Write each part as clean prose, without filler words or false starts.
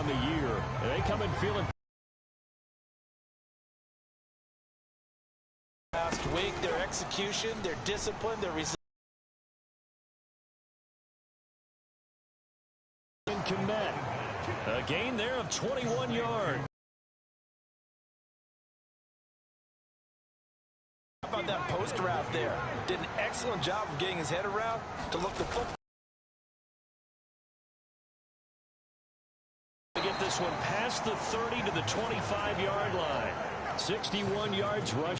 the year. And they come in feeling last week. Their execution, their discipline, their resilience. Commit. A gain there of 21 yards. How about that post route there? Did an excellent job of getting his head around to look the football. To get this one past the 30 to the 25-yard line. 61 yards rush.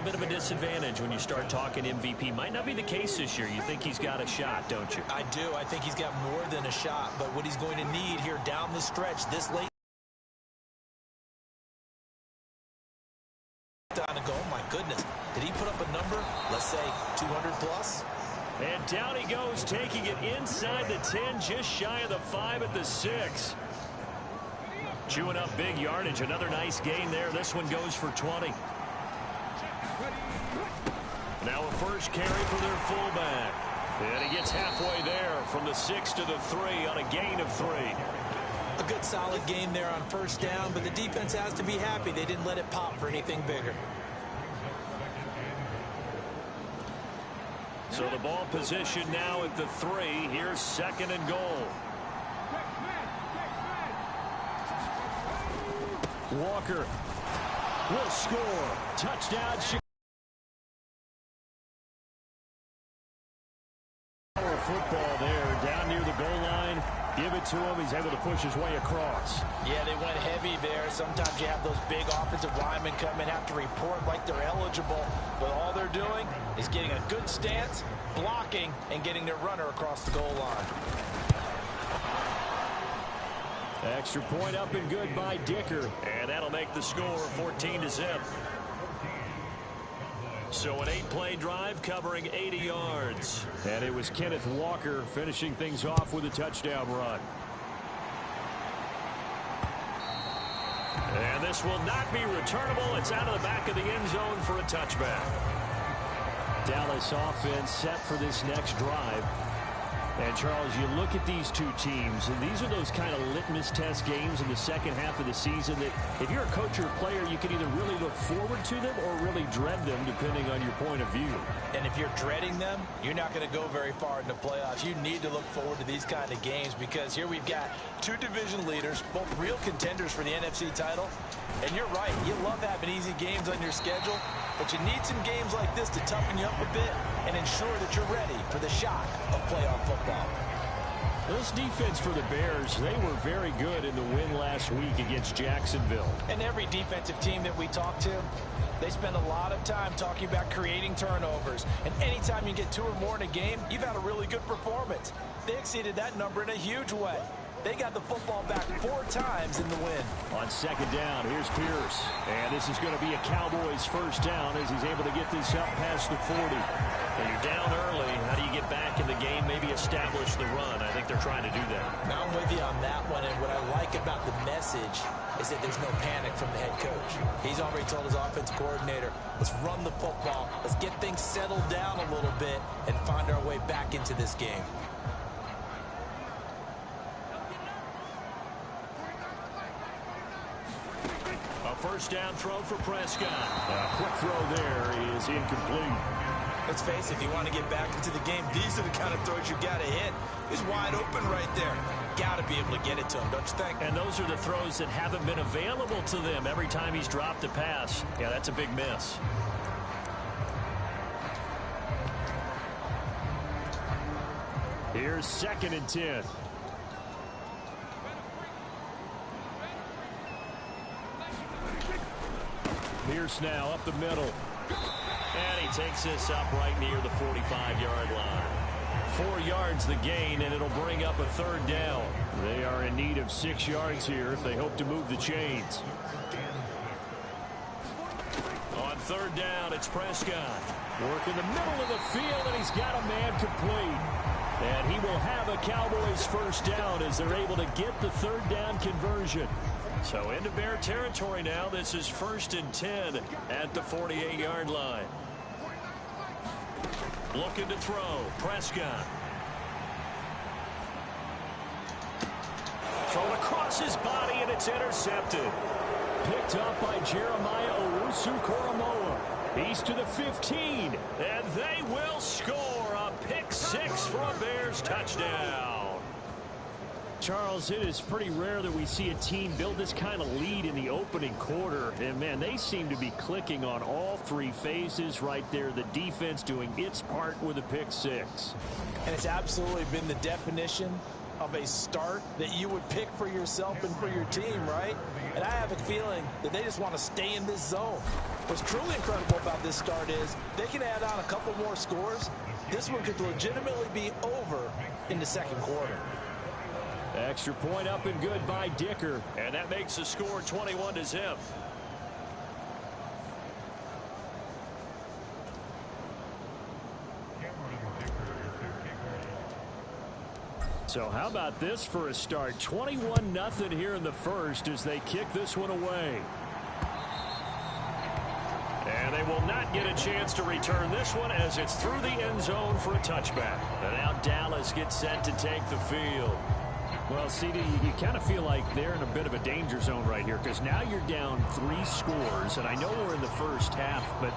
Bit of a disadvantage when you start talking MVP. Might not be the case this year. You think he's got a shot, don't you? I do. I think he's got more than a shot. But what he's going to need here down the stretch this late. Down and go. Oh, my goodness. Did he put up a number? Let's say 200 plus. And down he goes, taking it inside the 10, just shy of the 5 at the 6. Chewing up big yardage. Another nice gain there. This one goes for 20. Now a first carry for their fullback. And he gets halfway there from the 6 to the 3 on a gain of 3. A good solid game there on first down, but the defense has to be happy they didn't let it pop for anything bigger. So the ball position now at the 3. Here's 2nd and goal. Walker will score. Touchdown. Football there down near the goal line. Give it to him. He's able to push his way across. Yeah, they went heavy there. Sometimes you have those big offensive linemen come in, have to report like they're eligible. But all they're doing is getting a good stance, blocking, and getting their runner across the goal line. Extra point up and good by Dicker. And that'll make the score 14-0. So an 8-play drive covering 80 yards. And it was Kenneth Walker finishing things off with a touchdown run. And this will not be returnable. It's out of the back of the end zone for a touchback. Dallas offense set for this next drive. And, Charles, you look at these two teams, and these are those kind of litmus test games in the second half of the season that if you're a coach or a player, you can either really look forward to them or really dread them, depending on your point of view. And if you're dreading them, you're not going to go very far in the playoffs. You need to look forward to these kind of games because here we've got two division leaders, both real contenders for the NFC title. And you're right, you love having easy games on your schedule, but you need some games like this to toughen you up a bit and ensure that you're ready for the shock of playoff football. This defense for the Bears, they were very good in the win last week against Jacksonville. And every defensive team that we talk to, they spend a lot of time talking about creating turnovers. And anytime you get 2 or more in a game, you've had a really good performance. They exceeded that number in a huge way. They got the football back 4 times in the win. On second down, here's Pierce. And this is going to be a Cowboys first down as he's able to get this up past the 40. And you're down early. How do you get back in the game, maybe establish the run? I think they're trying to do that. Now I'm with you on that one. And what I like about the message is that there's no panic from the head coach. He's already told his offensive coordinator, let's run the football. Let's get things settled down a little bit and find our way back into this game. First down throw for Prescott. A quick throw there is incomplete. Let's face it, if you want to get back into the game, these are the kind of throws you got to hit. He's wide open right there. Got to be able to get it to him, don't you think? And those are the throws that haven't been available to them every time he's dropped a pass. Yeah, that's a big miss. Here's 2nd and 10. Pierce now up the middle. And he takes this up right near the 45-yard line. 4 yards the gain, and it'll bring up a 3rd down. They are in need of 6 yards here if they hope to move the chains. On 3rd down, it's Prescott. Work in the middle of the field, and he's got a man complete. And he will have a Cowboys first down as they're able to get the 3rd down conversion. So into Bear territory now. This is 1st and 10 at the 48-yard line. Looking to throw. Prescott. Thrown across his body, and it's intercepted. Picked up by Jeremiah Owusu-Koramoah. He's to the 15, and they will score a pick six for a Bears touchdown. Charles, it is pretty rare that we see a team build this kind of lead in the opening quarter. And, man, they seem to be clicking on all three phases right there. The defense doing its part with a pick six. And it's absolutely been the definition of a start that you would pick for yourself and for your team, right? And I have a feeling that they just want to stay in this zone. What's truly incredible about this start is they can add on a couple more scores. This one could legitimately be over in the second quarter. Extra point up and good by Dicker. And that makes the score 21-0. So how about this for a start? 21-0 here in the first as they kick this one away. And they will not get a chance to return this one as it's through the end zone for a touchback. And now Dallas gets set to take the field. Well, CD, you kind of feel like they're in a bit of a danger zone right here because now you're down 3 scores. And I know we're in the first half, but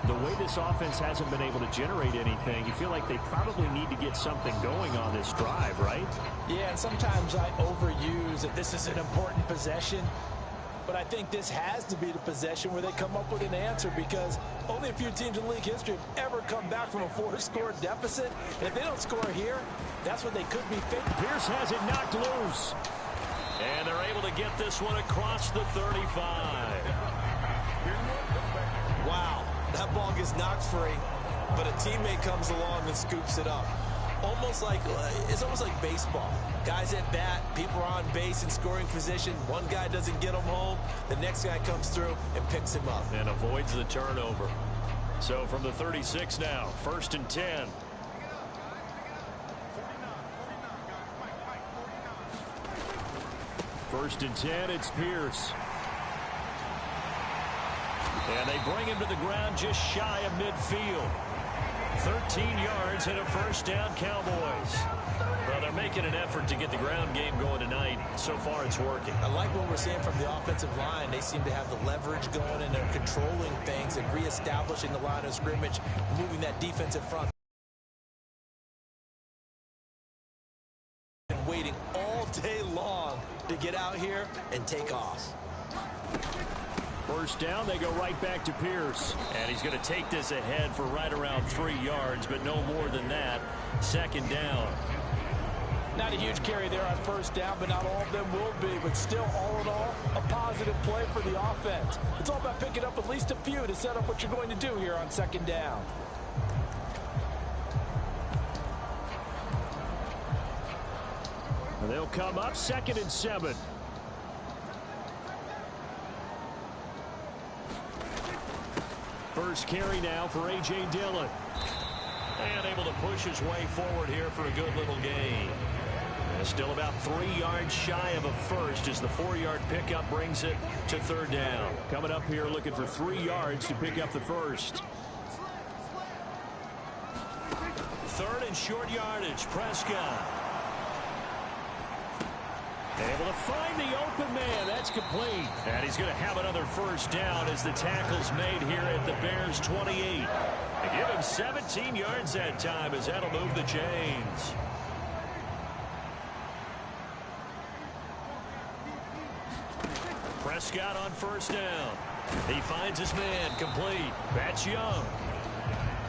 the way this offense hasn't been able to generate anything, you feel like they probably need to get something going on this drive, right? Yeah, and sometimes I overuse that this is an important possession. But I think this has to be the possession where they come up with an answer because only a few teams in league history have ever come back from a 4-score deficit. And if they don't score here, that's what they could be facing. Pierce has it knocked loose. And they're able to get this one across the 35. Wow, that ball gets knocked free, but a teammate comes along and scoops it up. It's almost like baseball. Guys at bat, people are on base in scoring position. One guy doesn't get him home. The next guy comes through and picks him up. And avoids the turnover. So from the 36 now, 1st and 10. First and 10, it's Pierce. And they bring him to the ground just shy of midfield. 13 yards and a first down, Cowboys. Well, they're making an effort to get the ground game going tonight. So far, it's working. I like what we're seeing from the offensive line. They seem to have the leverage going, and they're controlling things and reestablishing the line of scrimmage, moving that defensive front. And waiting all day long to get out here and take off. First down, they go right back to Pierce. And he's going to take this ahead for right around 3 yards, but no more than that. Second down. Not a huge carry there on first down, but not all of them will be. But still, all in all, a positive play for the offense. It's all about picking up at least a few to set up what you're going to do here on second down. And they'll come up 2nd and 7. First carry now for A.J. Dillon. And able to push his way forward here for a good little gain. Still about 3 yards shy of a first as the 4-yard pickup brings it to 3rd down. Coming up here looking for 3 yards to pick up the first. 3rd and short yardage. Prescott. Able to find the open man. That's complete. And he's going to have another first down as the tackle's made here at the Bears 28. They give him 17 yards that time as that'll move the chains. Prescott on first down. He finds his man complete. That's Young.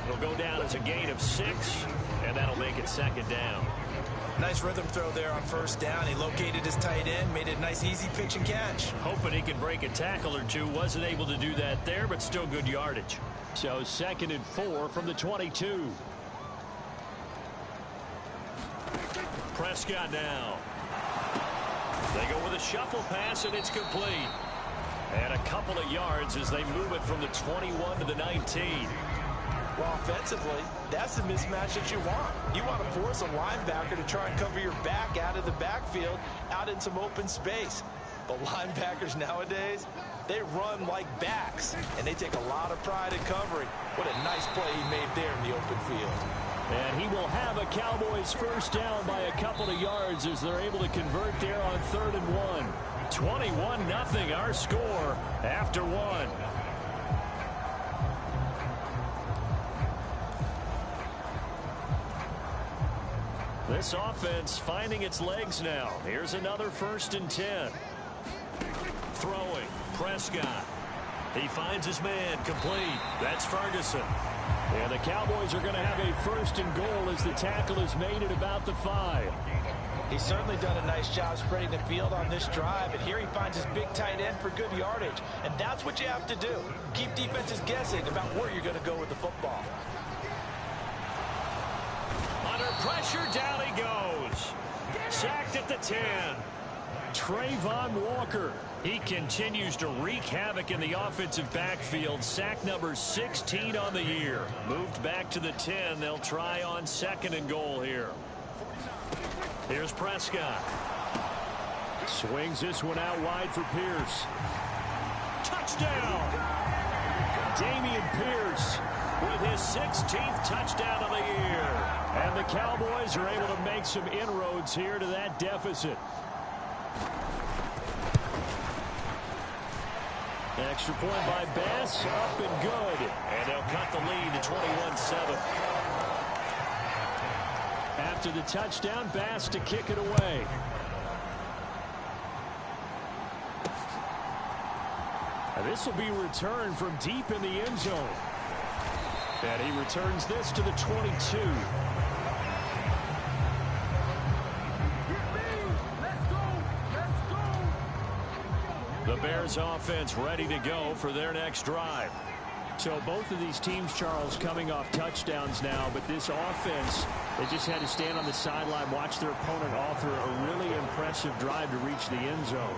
It'll go down as a gain of 6, and that'll make it 2nd down. Nice rhythm throw there on first down. He located his tight end, made it a nice easy pitch and catch. Hoping he could break a tackle or two. Wasn't able to do that there, but still good yardage. So 2nd and 4 from the 22. Prescott now. They go with a shuffle pass, and it's complete. And a couple of yards as they move it from the 21 to the 19. Well, offensively, that's the mismatch that you want. You want to force a linebacker to try and cover your back out of the backfield, out in some open space. But linebackers nowadays, they run like backs, and they take a lot of pride in covering. What a nice play he made there in the open field. And he will have a Cowboys first down by a couple of yards as they're able to convert there on 3rd and 1. 21-0 our score after 1. This offense finding its legs now. Here's another 1st and 10. Throwing. Prescott. He finds his man complete. That's Ferguson. And the Cowboys are going to have a 1st and goal as the tackle is made at about the 5. He's certainly done a nice job spreading the field on this drive, and here he finds his big tight end for good yardage. And that's what you have to do. Keep defenses guessing about where you're going to go with the football. Under pressure, down he goes. Sacked at the 10. Trayvon Walker. He continues to wreak havoc in the offensive backfield. Sack number 16 on the year. Moved back to the 10. They'll try on 2nd and goal here. Here's Prescott. Swings this one out wide for Pierce. Touchdown! Dameon Pierce with his 16th touchdown of the year. And the Cowboys are able to make some inroads here to that deficit. Extra point by Bass, up and good. And they'll cut the lead to 21-7. After the touchdown, Bass to kick it away. And this will be returned from deep in the end zone. And he returns this to the 22. The Bears offense ready to go for their next drive. So both of these teams, Charles, coming off touchdowns now, but this offense, they just had to stand on the sideline, watch their opponent author a really impressive drive to reach the end zone.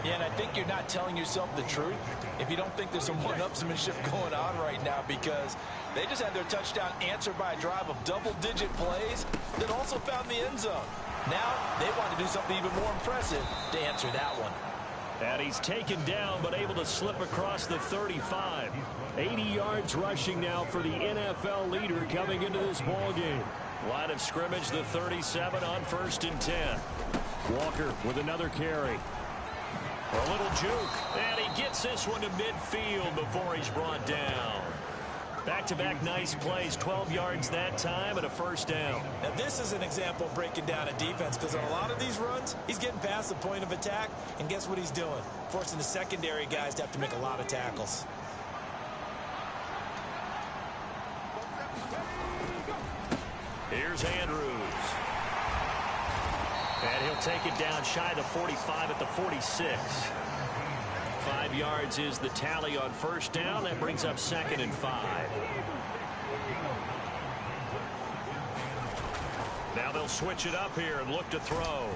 Yeah, and I think you're not telling yourself the truth if you don't think there's some one-upsmanship going on right now, because they just had their touchdown answered by a drive of double-digit plays that also found the end zone. Now they want to do something even more impressive to answer that one. And he's taken down but able to slip across the 35. 80 yards rushing now for the NFL leader coming into this ball game. Line of scrimmage, the 37 on 1st and 10. Walker with another carry. A little juke, and he gets this one to midfield before he's brought down. Back-to-back nice plays, 12 yards that time and a first down. Now this is an example of breaking down a defense, because on a lot of these runs, he's getting past the point of attack, and guess what he's doing? Forcing the secondary guys to have to make a lot of tackles. Here's Andrews. And he'll take it down shy of the 45 at the 46. 5 yards is the tally on first down. That brings up 2nd and 5. Now they'll switch it up here and look to throw.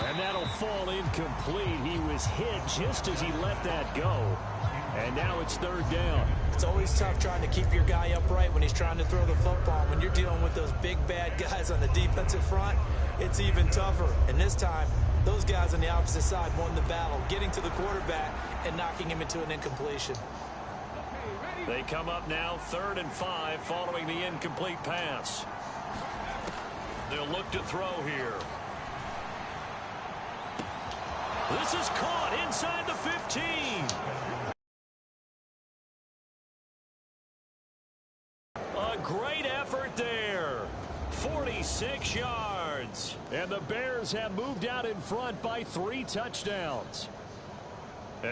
And that'll fall incomplete. He was hit just as he let that go. And now it's 3rd down. It's always tough trying to keep your guy upright when he's trying to throw the football. When you're dealing with those big bad guys on the defensive front, it's even tougher. And this time, those guys on the opposite side won the battle, getting to the quarterback and knocking him into an incompletion. They come up now 3rd and 5 following the incomplete pass. They'll look to throw here. This is caught inside the 15. A great effort there. 46 yards. And the Bears have moved out in front by 3 touchdowns.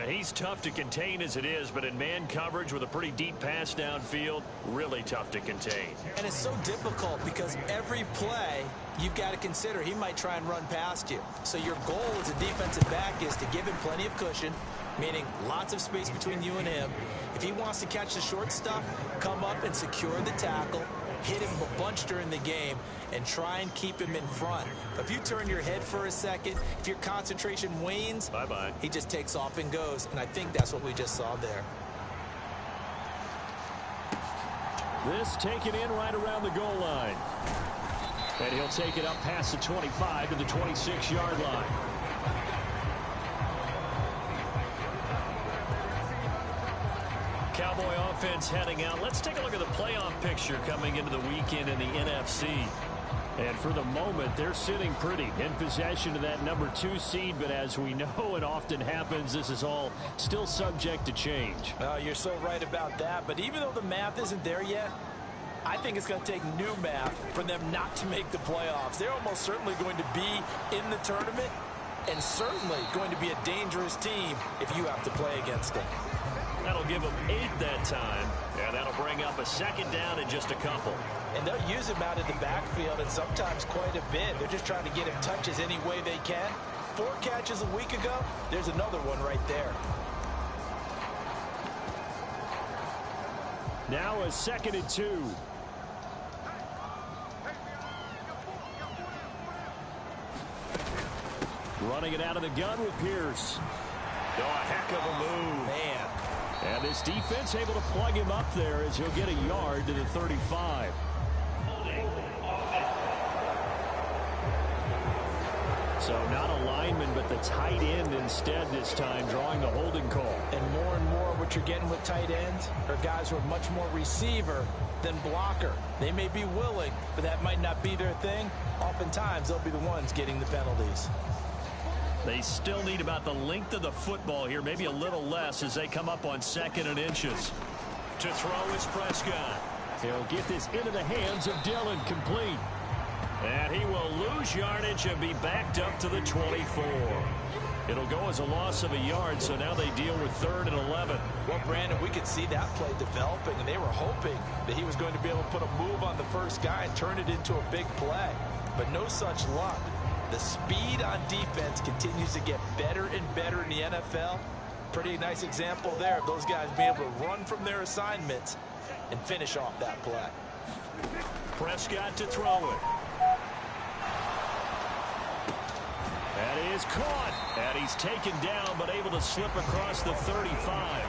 He's tough to contain as it is, but in man coverage with a pretty deep pass downfield, really tough to contain. And it's so difficult because every play you've got to consider he might try and run past you. So your goal as a defensive back is to give him plenty of cushion, meaning lots of space between you and him. If he wants to catch the short stuff, come up and secure the tackle, hit him a bunch during the game, and try and keep him in front. If you turn your head for a second, if your concentration wanes, bye-bye, he just takes off and goes. And I think that's what we just saw there. This taken in right around the goal line. And he'll take it up past the 25 to the 26-yard line. Cowboy offense defense heading out. Let's take a look at the playoff picture coming into the weekend in the NFC. And for the moment, they're sitting pretty in possession of that number 2 seed. But as we know, it often happens, this is all still subject to change. Oh, you're so right about that. But even though the math isn't there yet, I think it's going to take new math for them not to make the playoffs. They're almost certainly going to be in the tournament and certainly going to be a dangerous team if you have to play against them. That'll give them 8 that time, and that'll bring up a second down in just a couple. And they'll use him out in the backfield, and sometimes quite a bit. They're just trying to get him touches any way they can. 4 catches a week ago, there's another one right there. Now a 2nd and 2. Running it out of the gun with Pierce. Oh, a heck of a move. Man. And this defense able to plug him up there as he'll get a yard to the 35. So not a lineman, but the tight end instead this time, drawing the holding call. And more what you're getting with tight ends are guys who are much more receiver than blocker. They may be willing, but that might not be their thing. Oftentimes, they'll be the ones getting the penalties. They still need about the length of the football here, maybe a little less as they come up on 2nd and inches. To throw is Prescott. He'll get this into the hands of Dillon, complete. And he will lose yardage and be backed up to the 24. It'll go as a loss of a yard, so now they deal with 3rd and 11. Well, Brandon, we could see that play developing, and they were hoping that he was going to be able to put a move on the first guy and turn it into a big play. But no such luck. The speed on defense continues to get better and better in the NFL. Pretty nice example there of those guys being able to run from their assignments and finish off that play. Prescott to throw it. That is caught. And he's taken down, but able to slip across the 35.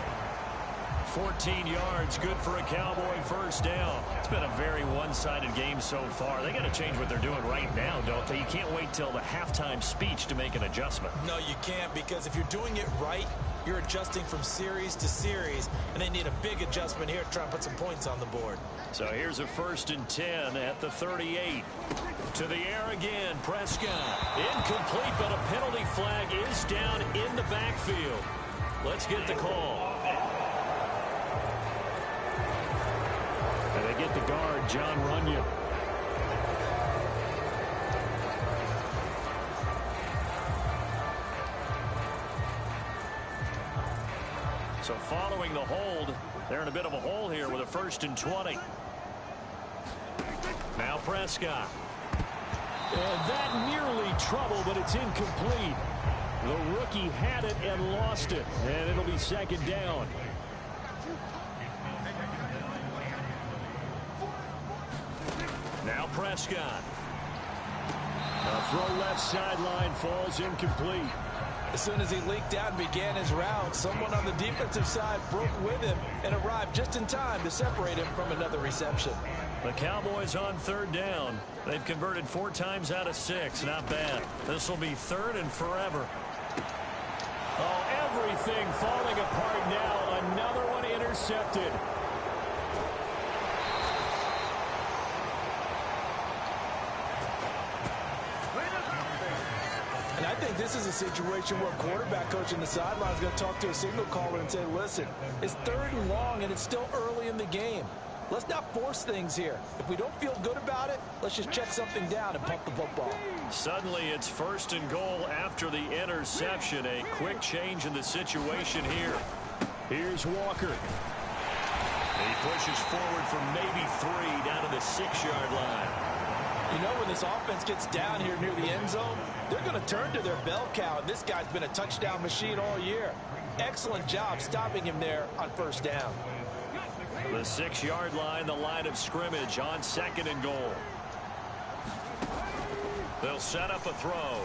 14 yards, good for a Cowboy first down. It's been a very one-sided game so far. They got to change what they're doing right now, don't they? You can't wait till the halftime speech to make an adjustment. No, you can't, because if you're doing it right, you're adjusting from series to series, and they need a big adjustment here to try and put some points on the board. So here's a 1st and 10 at the 38. To the air again, Prescott. Incomplete, but a penalty flag is down in the backfield. Let's get the call. And they get the guard, John Runyon. So following the hold, they're in a bit of a hole here with a 1st and 20. Now Prescott. And that nearly trouble, but it's incomplete. The rookie had it and lost it, and it'll be 2nd down. Now Prescott. A throw left sideline, falls incomplete. As soon as he leaked out and began his route, someone on the defensive side broke with him and arrived just in time to separate him from another reception. The Cowboys on 3rd down. They've converted 4 times out of 6. Not bad. This will be 3rd and forever. Oh, everything falling apart now. Another one intercepted. And I think this is a situation where a quarterback coach in the sideline is going to talk to a signal caller and say, listen, it's 3rd and long and it's still early in the game. Let's not force things here. If we don't feel good about it, let's just check something down and punt the football. Suddenly it's 1st and goal after the interception. A quick change in the situation here. Here's Walker. He pushes forward for maybe 3 down to the 6-yard line. You know, when this offense gets down here near the end zone, they're going to turn to their bell cow, and this guy's been a touchdown machine all year. Excellent job stopping him there on 1st down. The 6-yard line, the line of scrimmage on 2nd and goal. They'll set up a throw.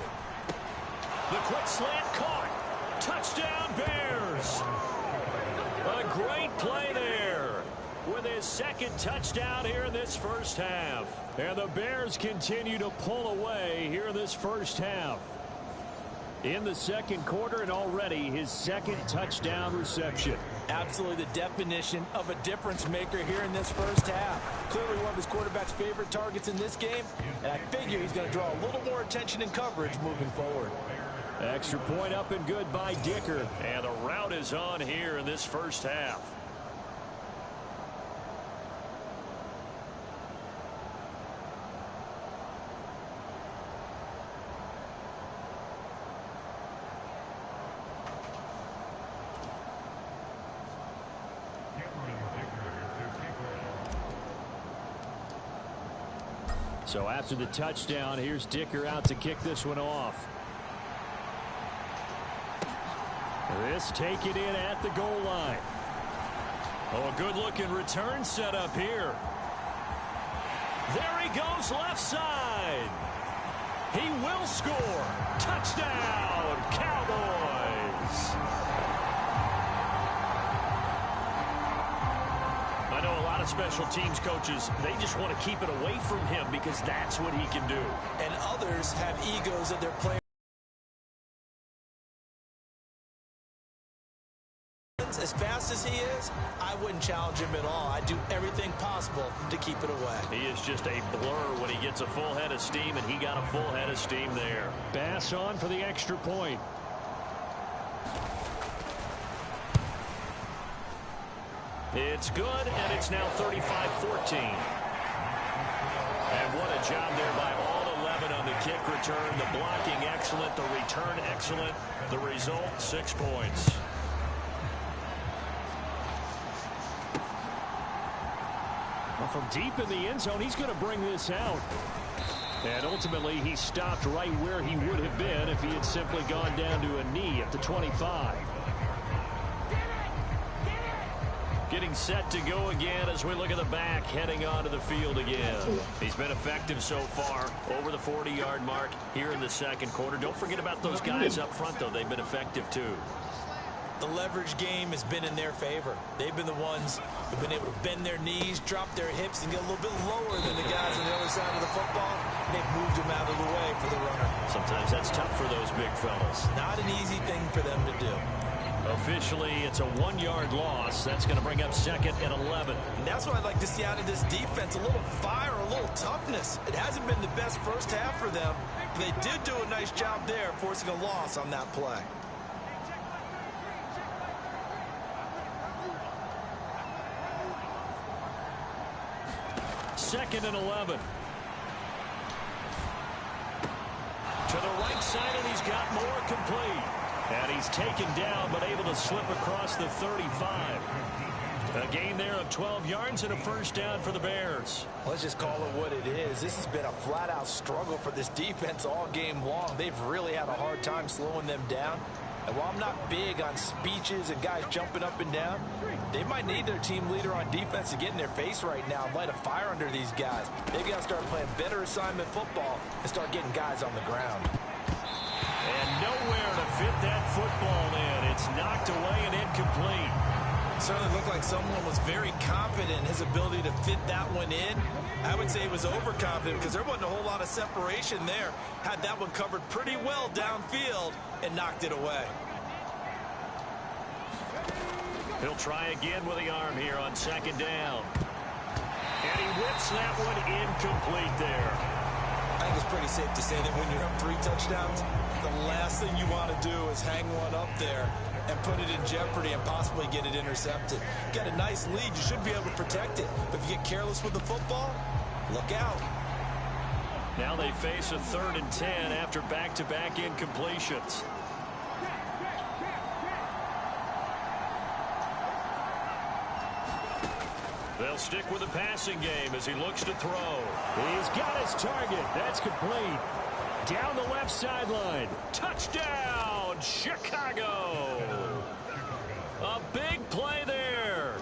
The quick slant caught. Touchdown Bears. A great play there with his 2nd touchdown here in this first half. And the Bears continue to pull away here in this first half. In the second quarter, and already his second touchdown reception. Absolutely the definition of a difference maker here in this first half. Clearly one of his quarterback's favorite targets in this game, and I figure he's going to draw a little more attention and coverage moving forward. Extra point up and good by Dicker. And the route is on here in this first half. So after the touchdown, here's Dicker out to kick this one off. This taken in at the goal line. Oh, a good-looking return set up here. There he goes left side. He will score. Touchdown, Cowboys. I know a lot of special teams coaches, they just want to keep it away from him because that's what he can do. And others have egos of their players. As fast as he is, I wouldn't challenge him at all. I'd do everything possible to keep it away. He is just a blur when he gets a full head of steam, and he got a full head of steam there. Bass on for the extra point. It's good, and it's now 35-14. And what a job there by all 11 on the kick return. The blocking excellent, the return excellent. The result, 6 points. Well, from deep in the end zone, he's going to bring this out. And ultimately, he stopped right where he would have been if he had simply gone down to a knee at the 25. Getting set to go again as we look at the back, heading onto the field again. He's been effective so far, over the 40-yard mark here in the second quarter. Don't forget about those guys up front, though. They've been effective, too. The leverage game has been in their favor. They've been the ones who've been able to bend their knees, drop their hips, and get a little bit lower than the guys on the other side of the football. And they've moved them out of the way for the runner. Sometimes that's tough for those big fellas. Not an easy thing for them to do. Officially, it's a 1-yard loss. That's going to bring up second and 11. And that's what I'd like to see out of this defense, a little fire, a little toughness. It hasn't been the best first half for them, but they did do a nice job there, forcing a loss on that play. Second and 11. To the right side, and he's got more complete. And he's taken down, but able to slip across the 35. A gain there of 12 yards and a first down for the Bears. Let's just call it what it is. This has been a flat-out struggle for this defense all game long. They've really had a hard time slowing them down. And while I'm not big on speeches and guys jumping up and down, they might need their team leader on defense to get in their face right now and light a fire under these guys. They've got to start playing better assignment football and start getting guys on the ground. And nowhere to fit that football in. It's knocked away and incomplete. Certainly looked like someone was very confident in his ability to fit that one in. I would say he was overconfident because there wasn't a whole lot of separation there. Had that one covered pretty well downfield and knocked it away. He'll try again with the arm here on second down. And he whips that one incomplete there. I think it's pretty safe to say that when you're up 3 touchdowns, the last thing you want to do is hang one up there and put it in jeopardy and possibly get it intercepted. Got a nice lead. You should be able to protect it. But if you get careless with the football, look out. Now they face a 3rd and 10 after back-to-back incompletions. They'll stick with the passing game as he looks to throw. He's got his target. That's complete. Down the left sideline. Touchdown, Chicago. A big play there.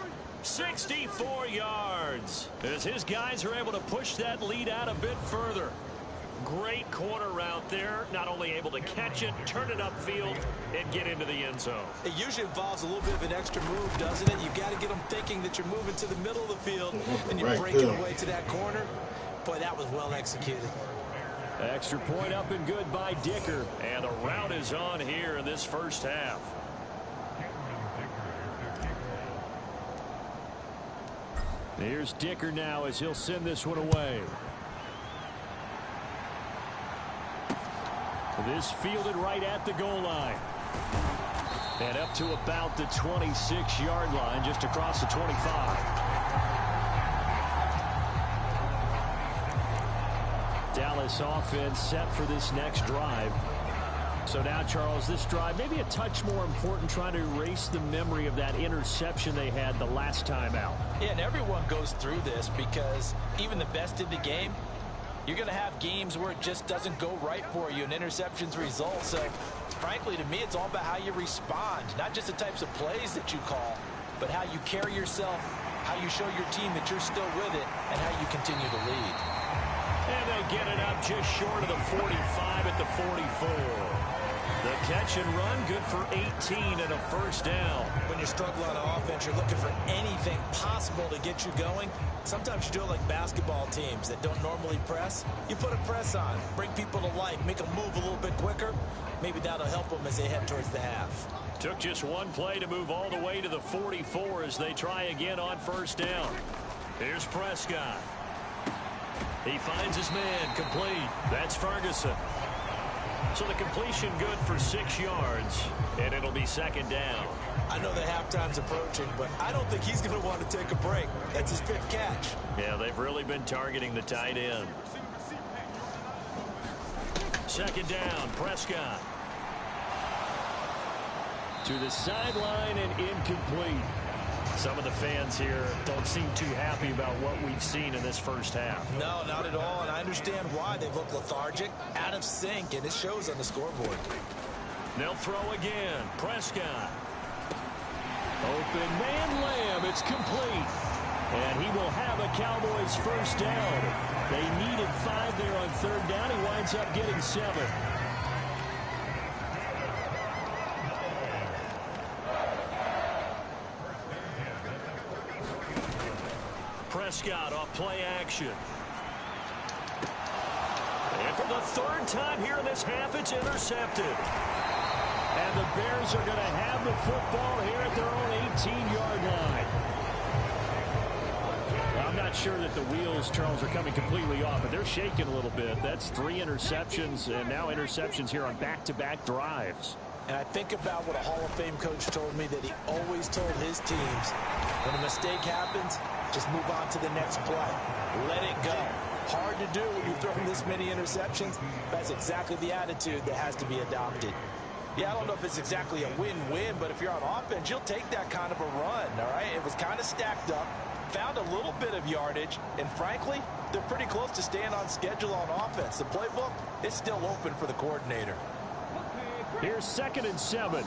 64 yards. As his guys are able to push that lead out a bit further. Great corner route there. Not only able to catch it, turn it upfield, and get into the end zone. It usually involves a little bit of an extra move, doesn't it? You've got to get them thinking that you're moving to the middle of the field and you're breaking away to that corner. Boy, that was well executed. Extra point up and good by Dicker. And the rout is on here in this first half. Here's Dicker now as he'll send this one away. This fielded right at the goal line. And up to about the 26-yard line, just across the 25. Dallas offense set for this next drive. So now, Charles, this drive maybe a touch more important, trying to erase the memory of that interception they had the last time out. Yeah, and everyone goes through this because even the best in the game, you're going to have games where it just doesn't go right for you and interceptions result. So, frankly, to me, it's all about how you respond, not just the types of plays that you call, but how you carry yourself, how you show your team that you're still with it, and how you continue to lead. And they get it up just short of the 45 at the 44. The catch and run, good for 18 and a first down. When you're struggling on offense, you're looking for anything possible to get you going. Sometimes you do it like basketball teams that don't normally press. You put a press on, bring people to life, make them move a little bit quicker. Maybe that'll help them as they head towards the half. Took just one play to move all the way to the 44 as they try again on first down. Here's Prescott. He finds his man, complete. That's Ferguson. So the completion good for 6 yards, and it'll be second down. I know the halftime's approaching, but I don't think he's going to want to take a break. That's his 5th catch. Yeah, they've really been targeting the tight end. Second down, Prescott. To the sideline and incomplete. Some of the fans here don't seem too happy about what we've seen in this first half. No, not at all, and I understand why. They look lethargic, out of sync, and it shows on the scoreboard. They'll throw again. Prescott. Open man, Lamb. It's complete. And he will have a Cowboys first down. They needed 5 there on third down. He winds up getting 7. Prescott off play action. And for the 3rd time here in this half, it's intercepted. And the Bears are going to have the football here at their own 18-yard line. I'm not sure that the wheels, Charles, are coming completely off, but they're shaking a little bit. That's 3 interceptions, and now interceptions here on back-to-back drives. And I think about what a Hall of Fame coach told me, that he always told his teams, when a mistake happens, just move on to the next play. Let it go. Hard to do when you're throwing this many interceptions. That's exactly the attitude that has to be adopted. Yeah, I don't know if it's exactly a win-win, but if you're on offense, you'll take that kind of a run, all right? It was kind of stacked up, found a little bit of yardage, and frankly, they're pretty close to staying on schedule on offense. The playbook is still open for the coordinator. Here's 2nd and 7.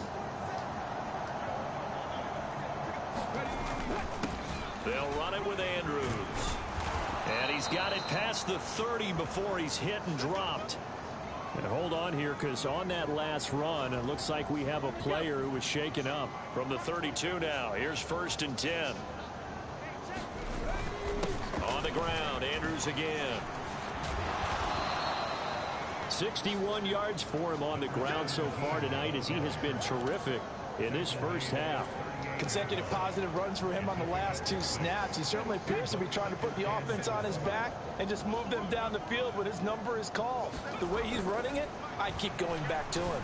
They'll run it with Andrews. And he's got it past the 30 before he's hit and dropped. And hold on here, because on that last run, it looks like we have a player who was shaken up. From the 32 now, here's 1st and 10. On the ground, Andrews again. 61 yards for him on the ground so far tonight, as he has been terrific in this first half. Consecutive positive runs for him on the last 2 snaps. He certainly appears to be trying to put the offense on his back and just move them down the field when his number is called. The way he's running it, I keep going back to him.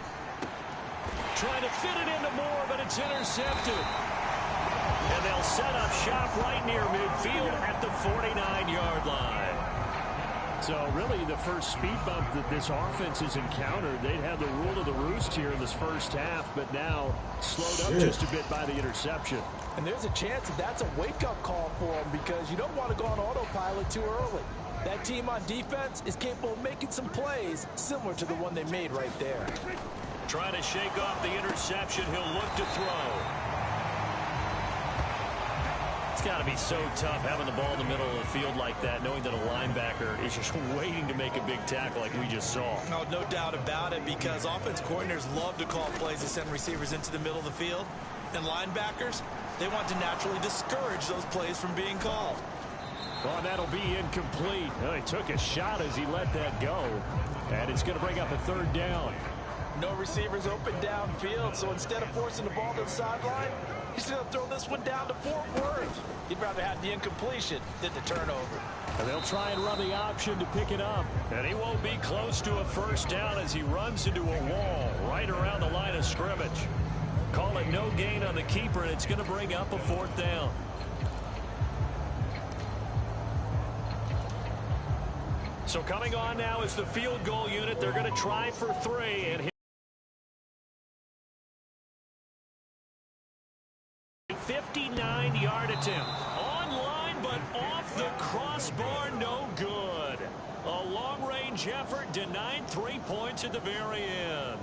Trying to fit it into Moore, but it's intercepted. And they'll set up shop right near midfield at the 49-yard line. So really the first speed bump that this offense has encountered. They'd had the rule of the roost here in this first half, but now slowed up just a bit by the interception. And there's a chance that that's a wake-up call for them, because you don't want to go on autopilot too early. That team on defense is capable of making some plays similar to the one they made right there. Trying to shake off the interception. He'll look to throw. It's got to be so tough having the ball in the middle of the field like that, knowing that a linebacker is just waiting to make a big tackle like we just saw. No doubt about it, because offense coordinators love to call plays to send receivers into the middle of the field. And linebackers, they want to naturally discourage those plays from being called. Oh, that'll be incomplete. Oh, he took a shot as he let that go. And it's going to bring up a third down. No receivers open downfield, so instead of forcing the ball to the sideline, he's going to throw this one down to Fort Worth. He'd rather have the incompletion than the turnover. And they'll try and run the option to pick it up. And he won't be close to a first down as he runs into a wall right around the line of scrimmage. Call it no gain on the keeper, and it's going to bring up a fourth down. So coming on now is the field goal unit. They're going to try for 3. And 59-yard attempt. Online, but off the crossbar, no good. A long-range effort denied 3 points at the very end.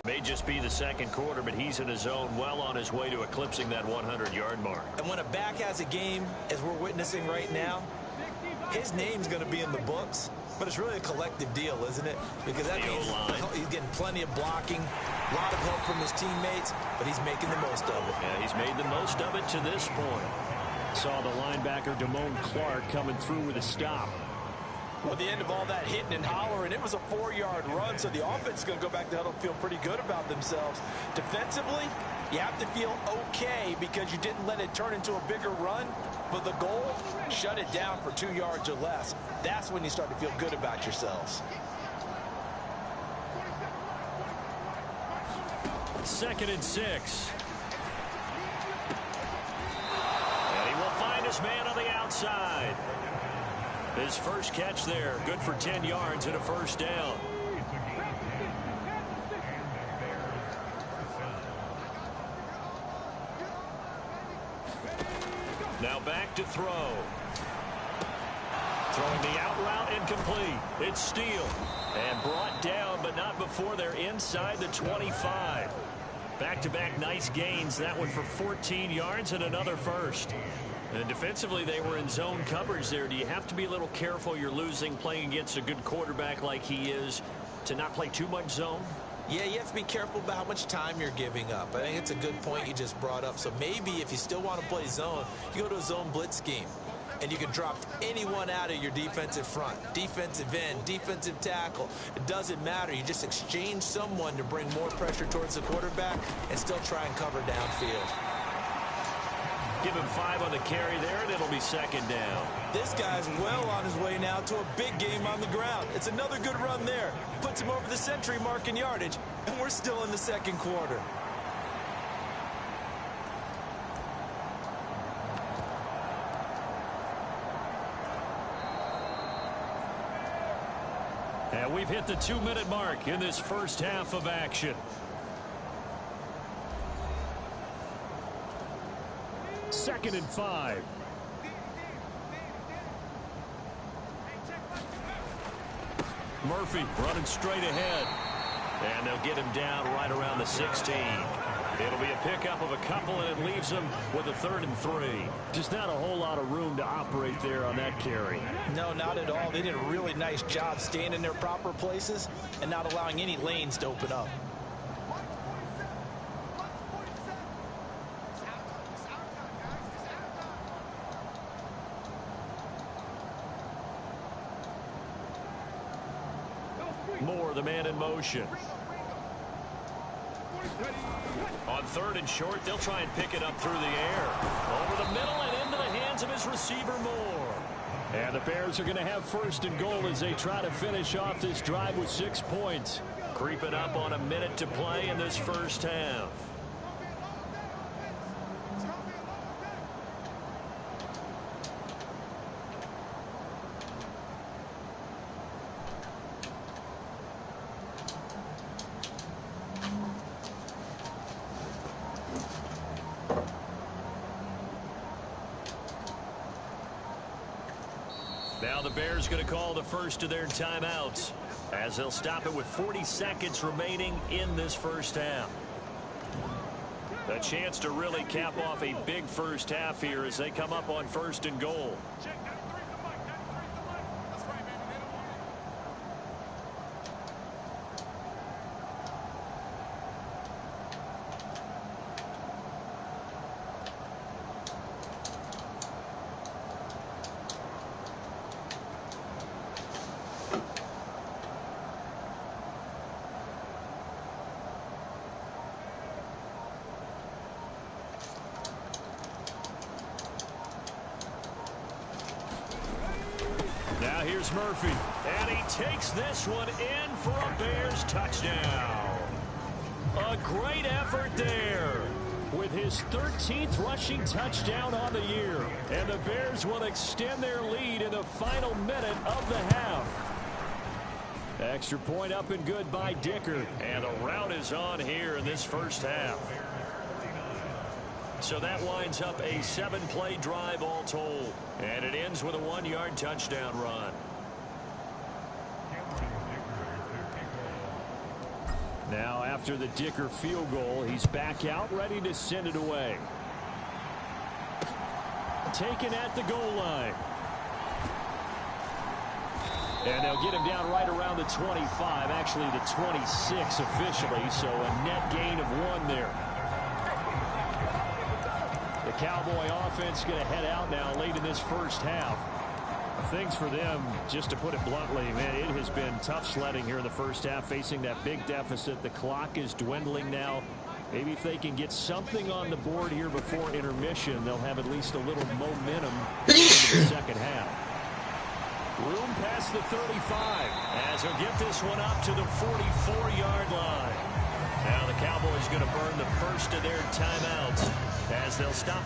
May just be the second quarter, but he's in his zone, well on his way to eclipsing that 100-yard mark. And when a back has a game, as we're witnessing right now, his name's going to be in the books, but it's really a collective deal, isn't it? Because that means he's getting plenty of blocking, a lot of help from his teammates, but he's making the most of it. Yeah, he's made the most of it to this point. Saw the linebacker Damone Clark coming through with a stop. Well, at the end of all that hitting and hollering, it was a 4-yard run, so the offense is going to go back to huddle and feel pretty good about themselves. Defensively, you have to feel okay because you didn't let it turn into a bigger run, but the goal, shut it down for 2 yards or less. That's when you start to feel good about yourselves. 2nd and 6. And he will find his man on the outside. His first catch there, good for 10 yards and a first down. Now back to throw. Throwing the out route incomplete. It's Steele. And brought down, but not before they're inside the 25. Back-to-back nice gains. That one for 14 yards and another first. And defensively, they were in zone coverage there. Do you have to be a little careful you're losing playing against a good quarterback like he is to not play too much zone? Yeah, you have to be careful about how much time you're giving up. I think it's a good point you just brought up. So maybe if you still want to play zone, you go to a zone blitz scheme. And you can drop anyone out of your defensive front. Defensive end, defensive tackle. It doesn't matter. You just exchange someone to bring more pressure towards the quarterback and still try and cover downfield. Give him 5 on the carry there, and it'll be second down. This guy's well on his way now to a big game on the ground. It's another good run there. Puts him over the century mark in yardage, and we're still in the second quarter. And we've hit the 2-minute mark in this first half of action. Second and 5. Murphy running straight ahead. And they'll get him down right around the 16. It'll be a pickup of a couple, and it leaves him with a 3rd and 3. Just not a whole lot of room to operate there on that carry. No, not at all. They did a really nice job staying in their proper places and not allowing any lanes to open up. Moore, the man in motion. On 3rd and short, they'll try and pick it up through the air. Over the middle and into the hands of his receiver, Moore. And the Bears are going to have 1st and goal as they try to finish off this drive with 6 points. Creeping up on a minute to play in this first half. Now the Bears going to call the first of their timeouts as they'll stop it with 40 seconds remaining in this first half. A chance to really cap off a big first half here as they come up on 1st and goal. Here's Murphy, and he takes this one in for a Bears touchdown. A great effort there with his 13th rushing touchdown on the year. And the Bears will extend their lead in the final minute of the half. Extra point up and good by Dicker. And a rout is on here in this first half. So that winds up a 7-play drive all told. And it ends with a 1-yard touchdown run. Now after the Dicker field goal, he's back out ready to send it away. Taken at the goal line. And they'll get him down right around the 25, actually the 26 officially, so a net gain of 1 there. The Cowboy offense going to head out now late in this first half. Things for them, just to put it bluntly, man, it has been tough sledding here in the first half, facing that big deficit. The clock is dwindling now. Maybe if they can get something on the board here before intermission, they'll have at least a little momentum into the second half. Room past the 35 as he'll get this one up to the 44-yard line. Now the Cowboys going to burn the first of their timeouts as they'll stop